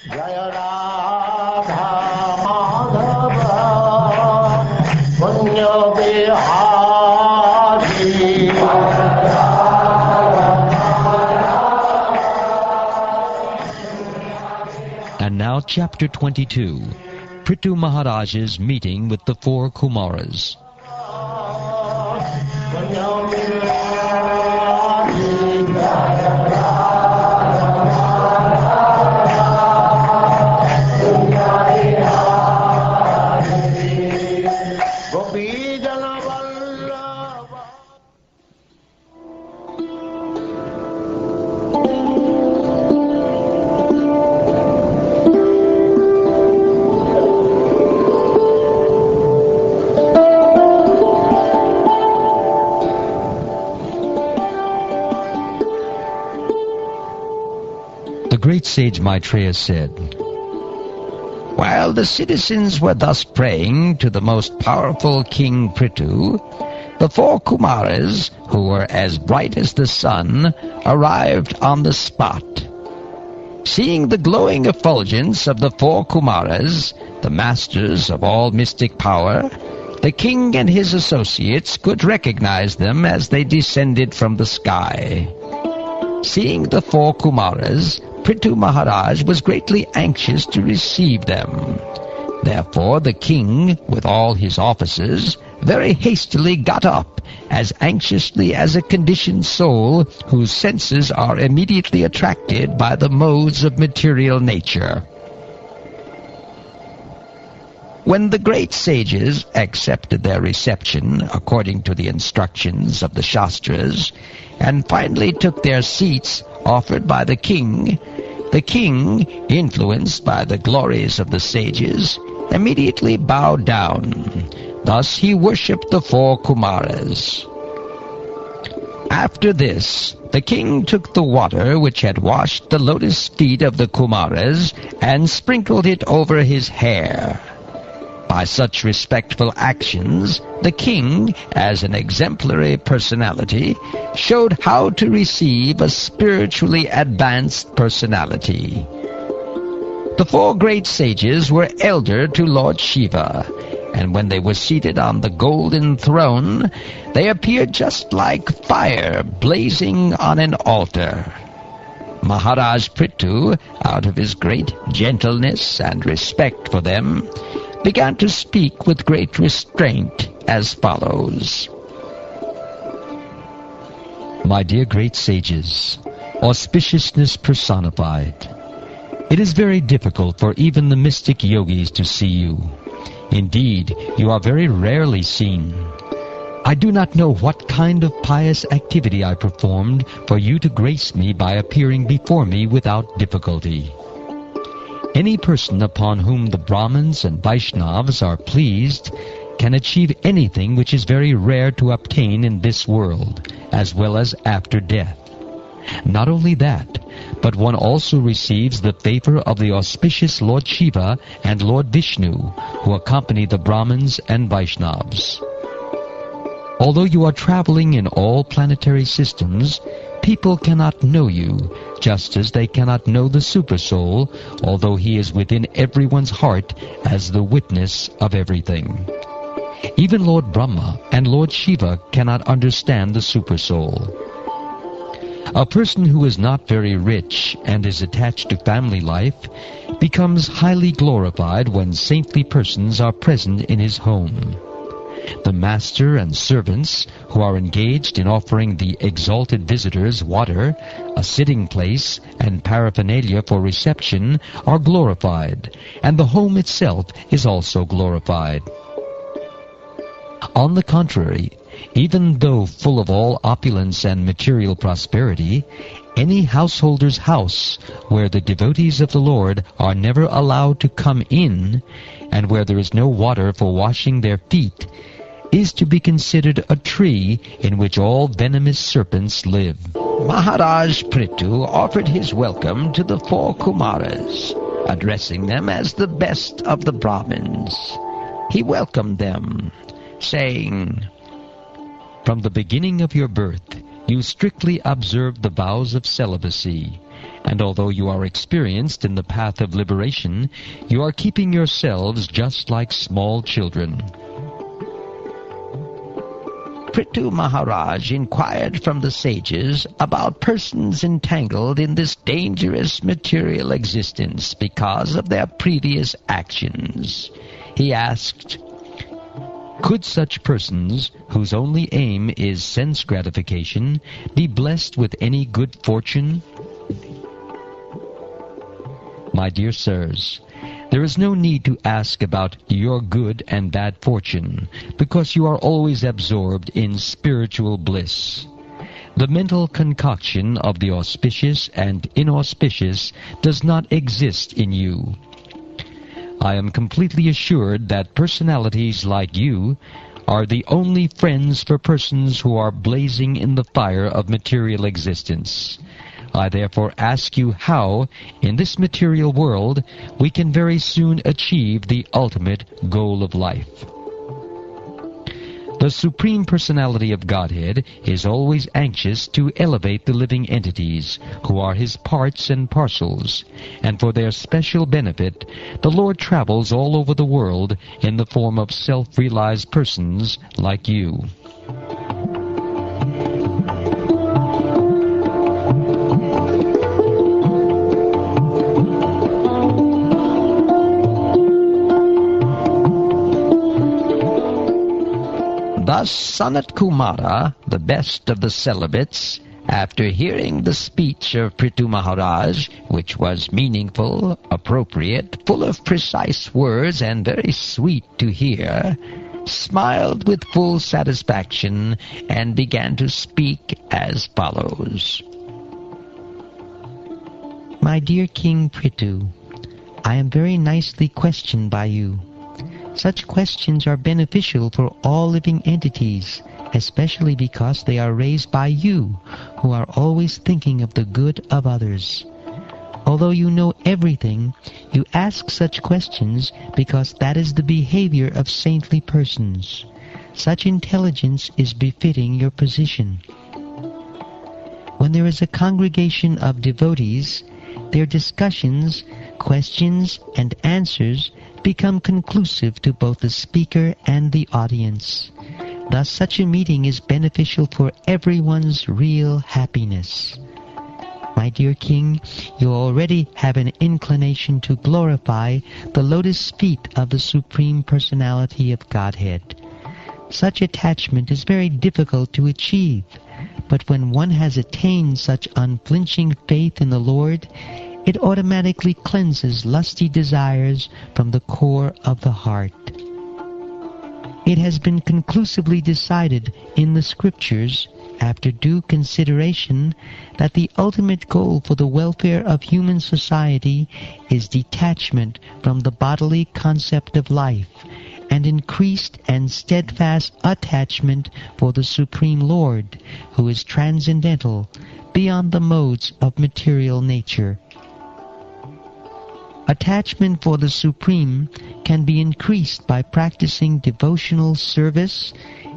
Jaya Radha Madhava Punya Bihari. And now chapter 22, Prithu Maharaj's meeting with the four Kumaras. The great sage Maitreya said, "While the citizens were thus praying to the most powerful King Prithu, the four Kumaras, who were as bright as the sun, arrived on the spot. Seeing the glowing effulgence of the four Kumaras, the masters of all mystic power, the king and his associates could recognize them as they descended from the sky. Seeing the four Kumaras, Prithu Maharaj was greatly anxious to receive them. Therefore the king, with all his officers, very hastily got up, as anxiously as a conditioned soul whose senses are immediately attracted by the modes of material nature. When the great sages accepted their reception according to the instructions of the Shastras, and finally took their seats offered by the king, influenced by the glories of the sages, immediately bowed down. Thus he worshipped the four Kumaras. After this, the king took the water which had washed the lotus feet of the Kumaras and sprinkled it over his hair. By such respectful actions, the king, as an exemplary personality, showed how to receive a spiritually advanced personality. The four great sages were elder to Lord Shiva, and when they were seated on the golden throne, they appeared just like fire blazing on an altar. Maharaj Prithu, out of his great gentleness and respect for them, began to speak with great restraint as follows. My dear great sages, auspiciousness personified, it is very difficult for even the mystic yogis to see you. Indeed, you are very rarely seen. I do not know what kind of pious activity I performed for you to grace me by appearing before me without difficulty. Any person upon whom the Brahmins and Vaishnavas are pleased can achieve anything which is very rare to obtain in this world, as well as after death. Not only that, but one also receives the favor of the auspicious Lord Shiva and Lord Vishnu, who accompany the Brahmins and Vaishnavas. Although you are traveling in all planetary systems, people cannot know you, just as they cannot know the Supersoul, although he is within everyone's heart as the witness of everything. Even Lord Brahma and Lord Shiva cannot understand the Supersoul. A person who is not very rich and is attached to family life becomes highly glorified when saintly persons are present in his home. The master and servants who are engaged in offering the exalted visitors water, a sitting place, and paraphernalia for reception are glorified, and the home itself is also glorified. On the contrary, even though full of all opulence and material prosperity, any householder's house where the devotees of the Lord are never allowed to come in, and where there is no water for washing their feet, is to be considered a tree in which all venomous serpents live. Maharaj Prithu offered his welcome to the four Kumaras, addressing them as the best of the Brahmins. He welcomed them, saying, From the beginning of your birth, you strictly observed the vows of celibacy, And although you are experienced in the path of liberation, you are keeping yourselves just like small children. Prithu Maharaj inquired from the sages about persons entangled in this dangerous material existence because of their previous actions. He asked, Could such persons, whose only aim is sense gratification, be blessed with any good fortune? My dear sirs, there is no need to ask about your good and bad fortune, because you are always absorbed in spiritual bliss. The mental concoction of the auspicious and inauspicious does not exist in you. I am completely assured that personalities like you are the only friends for persons who are blazing in the fire of material existence. I therefore ask you how, in this material world, we can very soon achieve the ultimate goal of life. The Supreme Personality of Godhead is always anxious to elevate the living entities, who are His parts and parcels, and for their special benefit, the Lord travels all over the world in the form of self-realized persons like you. Thus Sanat Kumara, the best of the celibates, after hearing the speech of Prithu Maharaj, which was meaningful, appropriate, full of precise words and very sweet to hear, smiled with full satisfaction and began to speak as follows. My dear King Prithu, I am very nicely questioned by you. Such questions are beneficial for all living entities, especially because they are raised by you, who are always thinking of the good of others. Although you know everything, you ask such questions because that is the behavior of saintly persons. Such intelligence is befitting your position. When there is a congregation of devotees, their discussions, questions, and answers become conclusive to both the speaker and the audience. Thus such a meeting is beneficial for everyone's real happiness. My dear King, you already have an inclination to glorify the lotus feet of the Supreme Personality of Godhead. Such attachment is very difficult to achieve, but when one has attained such unflinching faith in the Lord, it automatically cleanses lusty desires from the core of the heart. It has been conclusively decided in the Scriptures, after due consideration, that the ultimate goal for the welfare of human society is detachment from the bodily concept of life, and increased and steadfast attachment for the Supreme Lord, who is transcendental, beyond the modes of material nature. Attachment for the Supreme can be increased by practicing devotional service,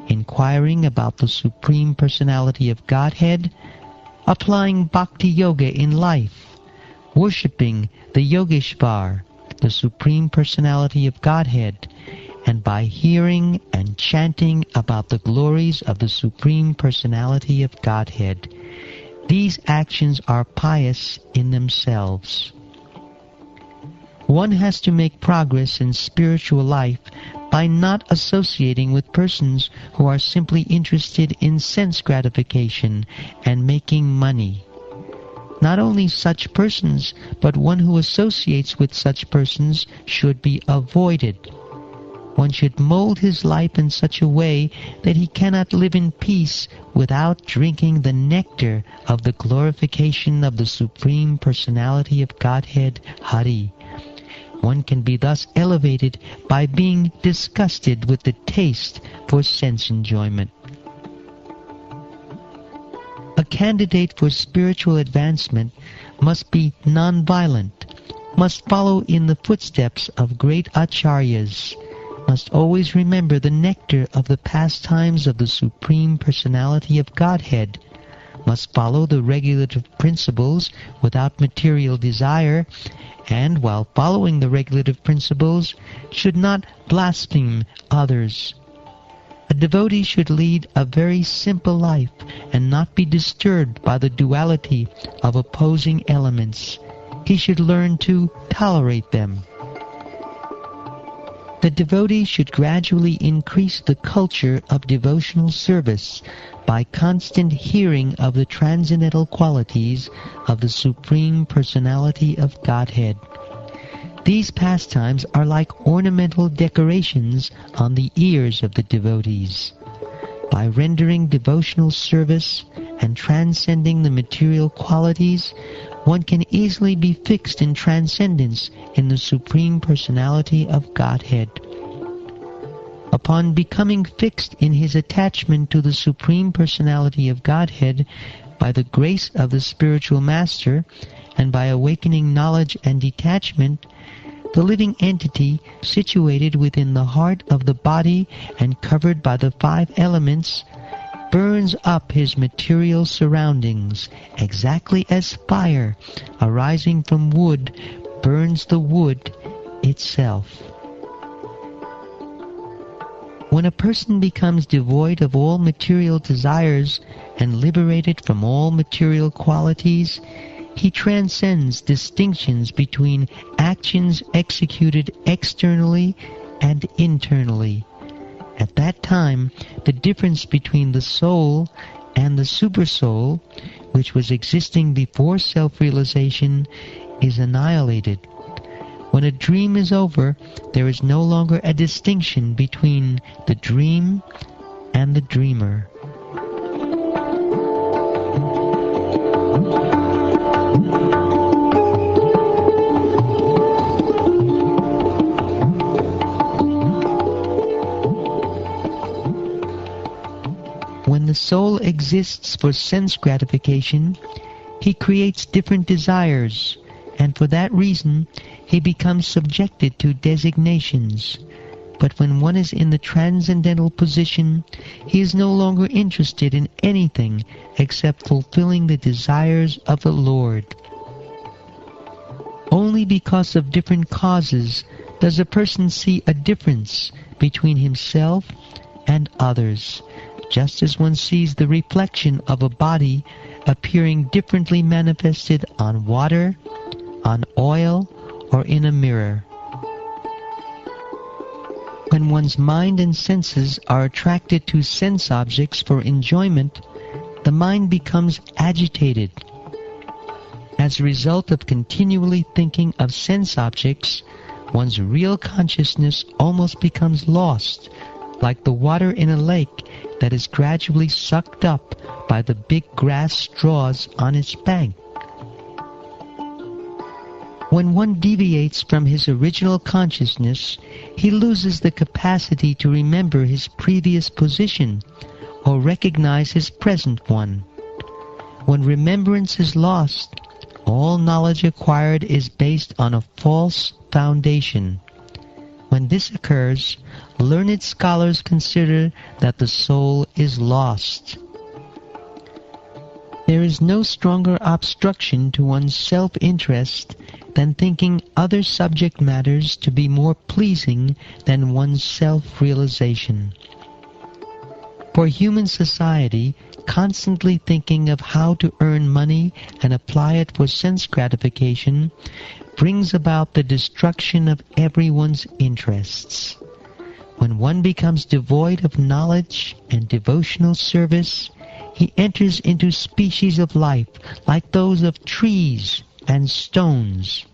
inquiring about the Supreme Personality of Godhead, applying Bhakti Yoga in life, worshipping the Yogeshvar, the Supreme Personality of Godhead, and by hearing and chanting about the glories of the Supreme Personality of Godhead. These actions are pious in themselves. One has to make progress in spiritual life by not associating with persons who are simply interested in sense gratification and making money. Not only such persons, but one who associates with such persons should be avoided. One should mold his life in such a way that he cannot live in peace without drinking the nectar of the glorification of the Supreme Personality of Godhead, Hari. One can be thus elevated by being disgusted with the taste for sense enjoyment. A candidate for spiritual advancement must be non-violent, must follow in the footsteps of great acharyas, must always remember the nectar of the pastimes of the Supreme Personality of Godhead, must follow the regulative principles without material desire, and while following the regulative principles should not blaspheme others. A devotee should lead a very simple life and not be disturbed by the duality of opposing elements. He should learn to tolerate them. The devotee should gradually increase the culture of devotional service by constant hearing of the transcendental qualities of the Supreme Personality of Godhead. These pastimes are like ornamental decorations on the ears of the devotees. By rendering devotional service and transcending the material qualities, one can easily be fixed in transcendence in the Supreme Personality of Godhead. Upon becoming fixed in his attachment to the Supreme Personality of Godhead by the grace of the spiritual master and by awakening knowledge and detachment, the living entity situated within the heart of the body and covered by the 5 elements burns up his material surroundings exactly as fire arising from wood burns the wood itself. When a person becomes devoid of all material desires and liberated from all material qualities, he transcends distinctions between actions executed externally and internally. At that time, the difference between the soul and the supersoul, which was existing before self-realization, is annihilated. When a dream is over, there is no longer a distinction between the dream and the dreamer. When the soul exists for sense gratification, he creates different desires, and for that reason he becomes subjected to designations. But when one is in the transcendental position, he is no longer interested in anything except fulfilling the desires of the Lord. Only because of different causes does a person see a difference between himself and others, just as one sees the reflection of a body appearing differently manifested on water, on oil, or in a mirror. When one's mind and senses are attracted to sense objects for enjoyment, the mind becomes agitated. As a result of continually thinking of sense objects, one's real consciousness almost becomes lost, like the water in a lake that is gradually sucked up by the big grass straws on its bank. When one deviates from his original consciousness, he loses the capacity to remember his previous position or recognize his present one. When remembrance is lost, all knowledge acquired is based on a false foundation. When this occurs, learned scholars consider that the soul is lost. There is no stronger obstruction to one's self-interest than thinking other subject matters to be more pleasing than one's self-realization. For human society, constantly thinking of how to earn money and apply it for sense gratification brings about the destruction of everyone's interests. When one becomes devoid of knowledge and devotional service, he enters into species of life like those of trees and stones.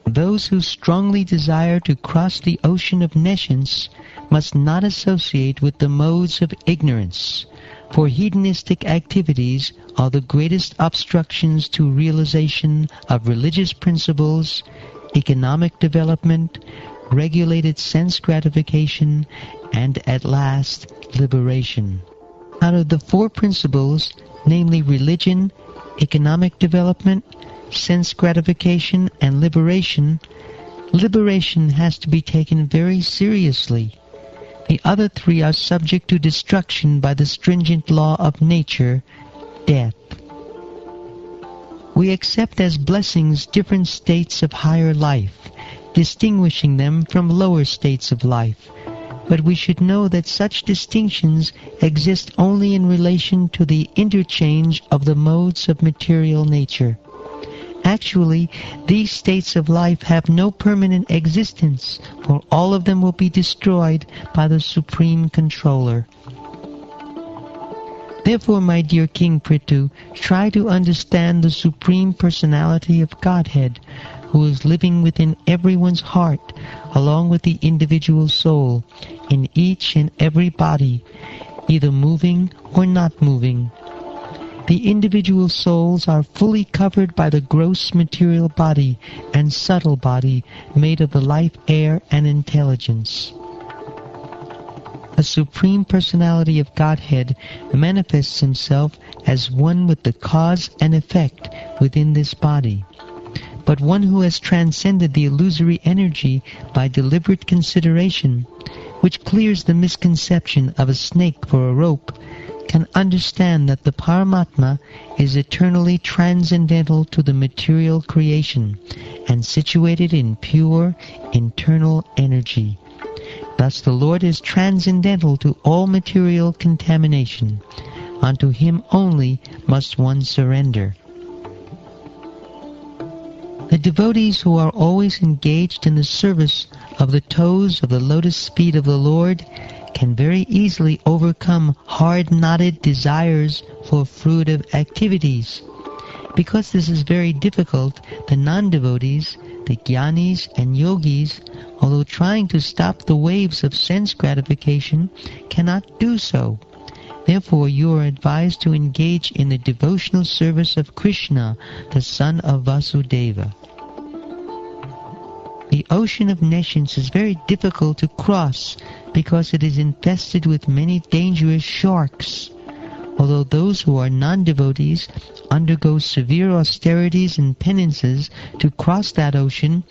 Those who strongly desire to cross the ocean of nescience must not associate with the modes of ignorance, for hedonistic activities are the greatest obstructions to realization of religious principles, economic development, regulated sense gratification, and at last, liberation. Out of the 4 principles, namely religion, economic development, sense gratification, and liberation, liberation has to be taken very seriously. The other three are subject to destruction by the stringent law of nature, death. We accept as blessings different states of higher life, distinguishing them from lower states of life. But we should know that such distinctions exist only in relation to the interchange of the modes of material nature. Actually, these states of life have no permanent existence, for all of them will be destroyed by the Supreme Controller. Therefore, my dear King Prithu, try to understand the Supreme Personality of Godhead, who is living within everyone's heart, along with the individual soul, in each and every body, either moving or not moving. The individual souls are fully covered by the gross material body and subtle body made of the life air and intelligence. The Supreme Personality of Godhead manifests himself as one with the cause and effect within this body. But one who has transcended the illusory energy by deliberate consideration, which clears the misconception of a snake for a rope, can understand that the Paramatma is eternally transcendental to the material creation and situated in pure internal energy. Thus the Lord is transcendental to all material contamination. Unto him only must one surrender. The devotees who are always engaged in the service of the toes of the lotus feet of the Lord can very easily overcome hard-knotted desires for fruitive activities. Because this is very difficult, the non-devotees, the jnanis and yogis, although trying to stop the waves of sense gratification, cannot do so. Therefore you are advised to engage in the devotional service of Krishna, the son of Vasudeva. The ocean of nescience is very difficult to cross because it is infested with many dangerous sharks. Although those who are non-devotees undergo severe austerities and penances to cross that ocean,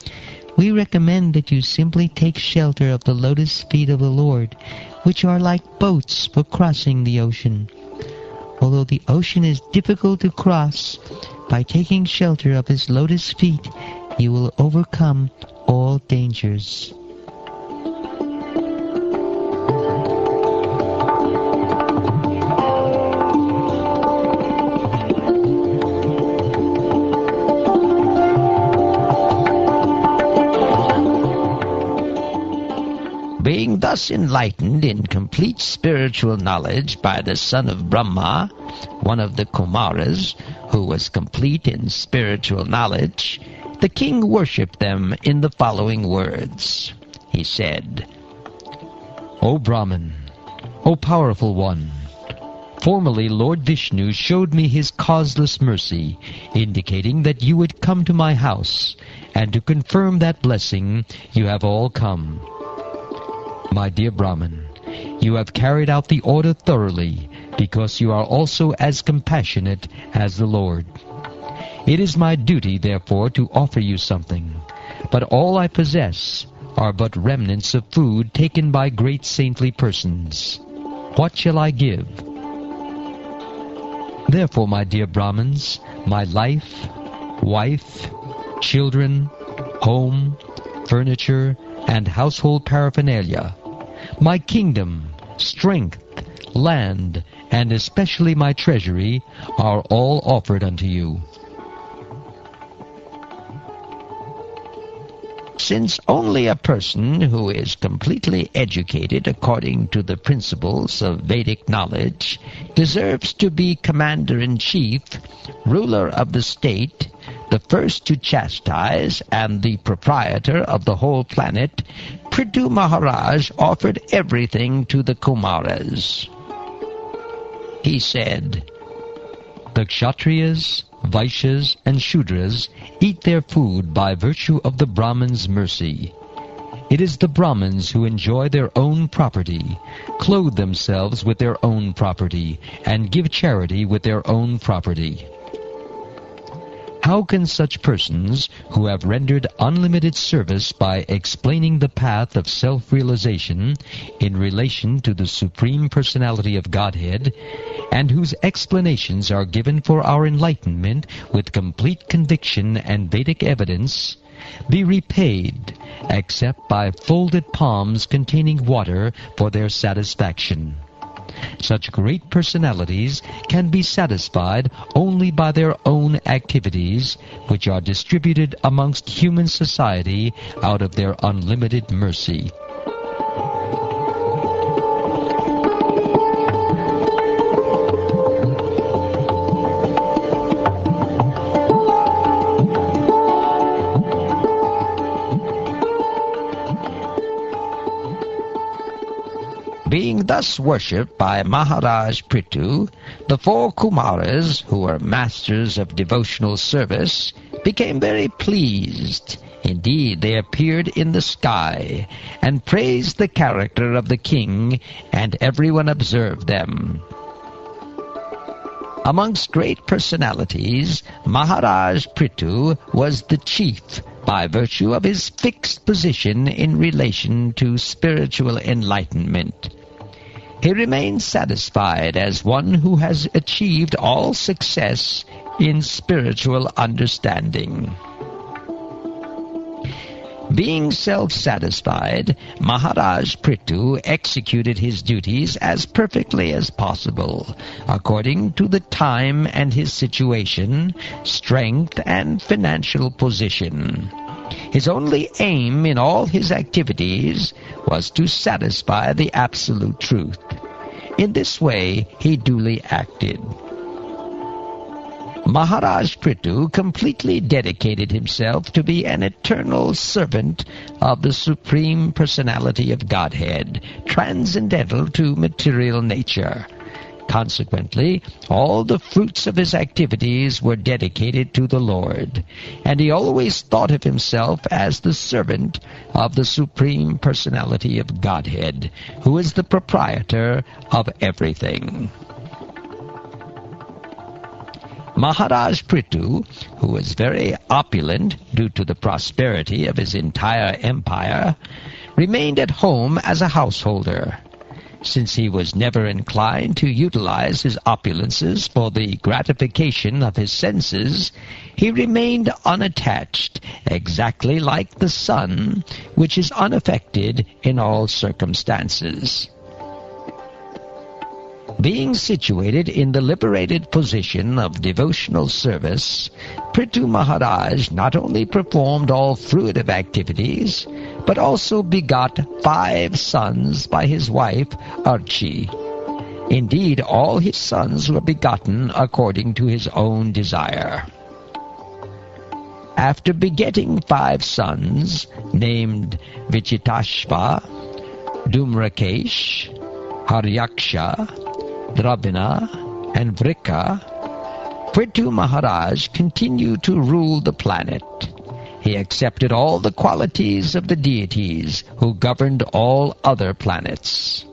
we recommend that you simply take shelter of the lotus feet of the Lord, which are like boats for crossing the ocean. Although the ocean is difficult to cross, by taking shelter of his lotus feet, you will overcome all dangers. Being thus enlightened in complete spiritual knowledge by the son of Brahma, one of the Kumaras, who was complete in spiritual knowledge, the king worshipped them in the following words. He said, O Brahman, O powerful one, formerly Lord Vishnu showed me his causeless mercy, indicating that you would come to my house, and to confirm that blessing you have all come. My dear Brahman, you have carried out the order thoroughly, because you are also as compassionate as the Lord. It is my duty, therefore, to offer you something, but all I possess are but remnants of food taken by great saintly persons. What shall I give? Therefore, my dear Brahmins, my life, wife, children, home, furniture, and household paraphernalia, my kingdom, strength, land, and especially my treasury are all offered unto you. Since only a person who is completely educated according to the principles of Vedic knowledge deserves to be commander-in-chief, ruler of the state, the first to chastise, and the proprietor of the whole planet, Prithu Maharaj offered everything to the Kumaras. He said, The Kshatriyas, Vaishyas, and Shudras eat their food by virtue of the Brahmins' mercy. It is the Brahmins who enjoy their own property, clothe themselves with their own property, and give charity with their own property. How can such persons, who have rendered unlimited service by explaining the path of self-realization in relation to the Supreme Personality of Godhead, and whose explanations are given for our enlightenment with complete conviction and Vedic evidence, be repaid except by folded palms containing water for their satisfaction? Such great personalities can be satisfied only by their own activities, which are distributed amongst human society out of their unlimited mercy. Being thus worshipped by Maharaj Prithu, the 4 Kumaras, who were masters of devotional service, became very pleased. Indeed, they appeared in the sky and praised the character of the king, and everyone observed them. Amongst great personalities, Maharaj Prithu was the chief by virtue of his fixed position in relation to spiritual enlightenment. He remains satisfied as one who has achieved all success in spiritual understanding. Being self-satisfied, Maharaj Prithu executed his duties as perfectly as possible, according to the time and his situation, strength, and financial position. His only aim in all his activities was to satisfy the absolute truth. In this way, he duly acted. Maharaj Prithu completely dedicated himself to be an eternal servant of the Supreme Personality of Godhead, transcendental to material nature. Consequently, all the fruits of his activities were dedicated to the Lord, and he always thought of himself as the servant of the Supreme Personality of Godhead, who is the proprietor of everything. Maharaj Prithu, who was very opulent due to the prosperity of his entire empire, remained at home as a householder. Since he was never inclined to utilize his opulences for the gratification of his senses, he remained unattached, exactly like the sun, which is unaffected in all circumstances. Being situated in the liberated position of devotional service, Prithu Maharaj not only performed all fruitive activities, but also begot 5 sons by his wife Archi. Indeed, all his sons were begotten according to his own desire. After begetting 5 sons, named Vichitashva, Dhumrakesh, Haryaksha, Dravina, and Vrika, Prithu Maharaj continued to rule the planet. He accepted all the qualities of the deities who governed all other planets.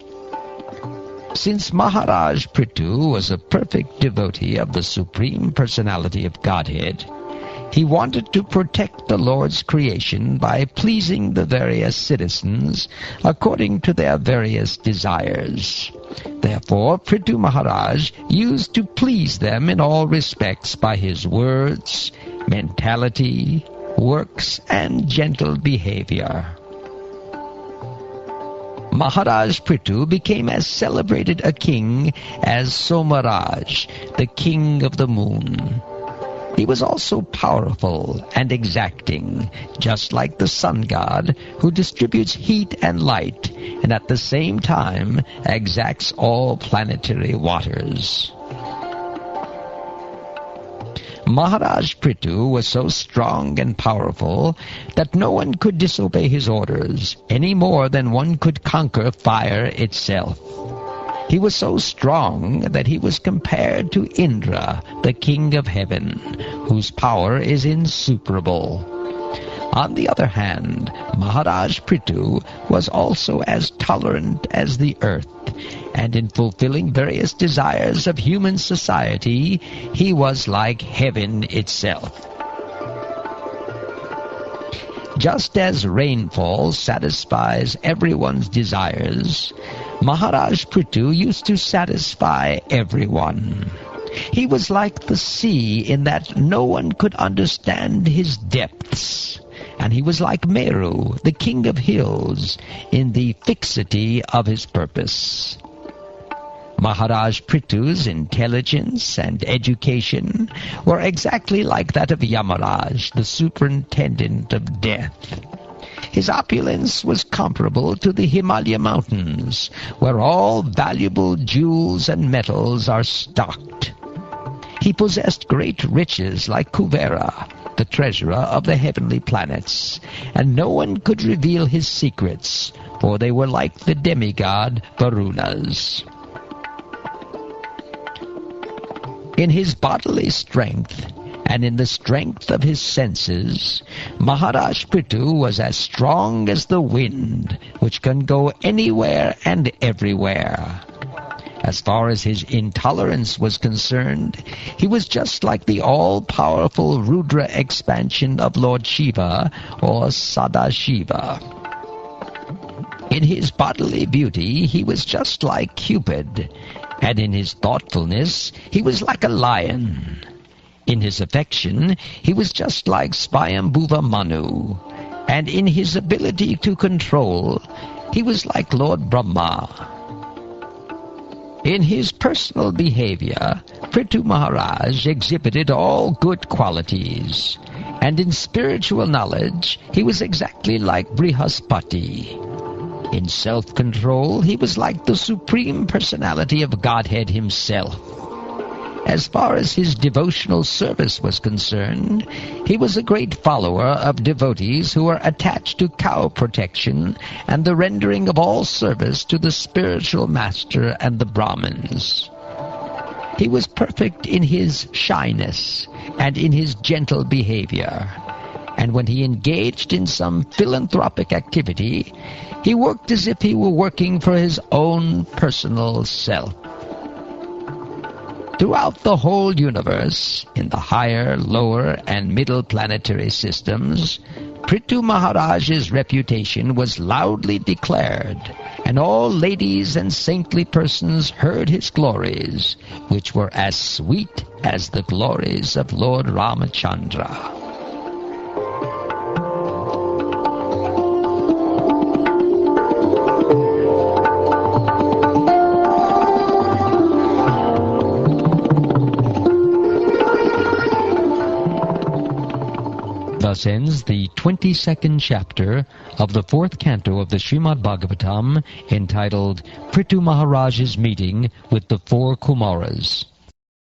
Since Maharaj Prithu was a perfect devotee of the Supreme Personality of Godhead, he wanted to protect the Lord's creation by pleasing the various citizens according to their various desires. Therefore, Prithu Maharaj used to please them in all respects by his words, mentality, works, and gentle behavior. Maharaj Prithu became as celebrated a king as Somaraj, the king of the moon. He was also powerful and exacting, just like the sun god, who distributes heat and light, and at the same time exacts all planetary waters. Maharaj Prithu was so strong and powerful that no one could disobey his orders, any more than one could conquer fire itself. He was so strong that he was compared to Indra, the king of heaven, whose power is insuperable. On the other hand, Maharaj Prithu was also as tolerant as the earth, and in fulfilling various desires of human society, he was like heaven itself. Just as rainfall satisfies everyone's desires, Maharaj Prithu used to satisfy everyone. He was like the sea in that no one could understand his depths. And he was like Meru, the king of hills, in the fixity of his purpose. Maharaj Prithu's intelligence and education were exactly like that of Yamaraj, the superintendent of death. His opulence was comparable to the Himalaya mountains, where all valuable jewels and metals are stocked. He possessed great riches like Kuvera, the treasurer of the heavenly planets, and no one could reveal his secrets, for they were like the demigod Varunas. In his bodily strength, and in the strength of his senses, Maharaj Prithu was as strong as the wind, which can go anywhere and everywhere. As far as his intolerance was concerned, he was just like the all-powerful Rudra expansion of Lord Shiva or Sadashiva. In his bodily beauty, he was just like Cupid, and in his thoughtfulness, he was like a lion. In his affection, he was just like Swayambhuva Manu, and in his ability to control, he was like Lord Brahma. In his personal behavior, Prithu Maharaj exhibited all good qualities, and in spiritual knowledge, he was exactly like Brihaspati. In self-control, he was like the Supreme Personality of Godhead himself. As far as his devotional service was concerned, he was a great follower of devotees who were attached to cow protection and the rendering of all service to the spiritual master and the Brahmins. He was perfect in his shyness and in his gentle behavior, and when he engaged in some philanthropic activity, he worked as if he were working for his own personal self. Throughout the whole universe, in the higher, lower, and middle planetary systems, Prithu Maharaj's reputation was loudly declared, and all ladies and saintly persons heard his glories, which were as sweet as the glories of Lord Ramachandra. Thus ends the 22nd chapter of the 4th canto of the Srimad Bhagavatam, entitled Prithu Maharaj's Meeting with the Four Kumaras.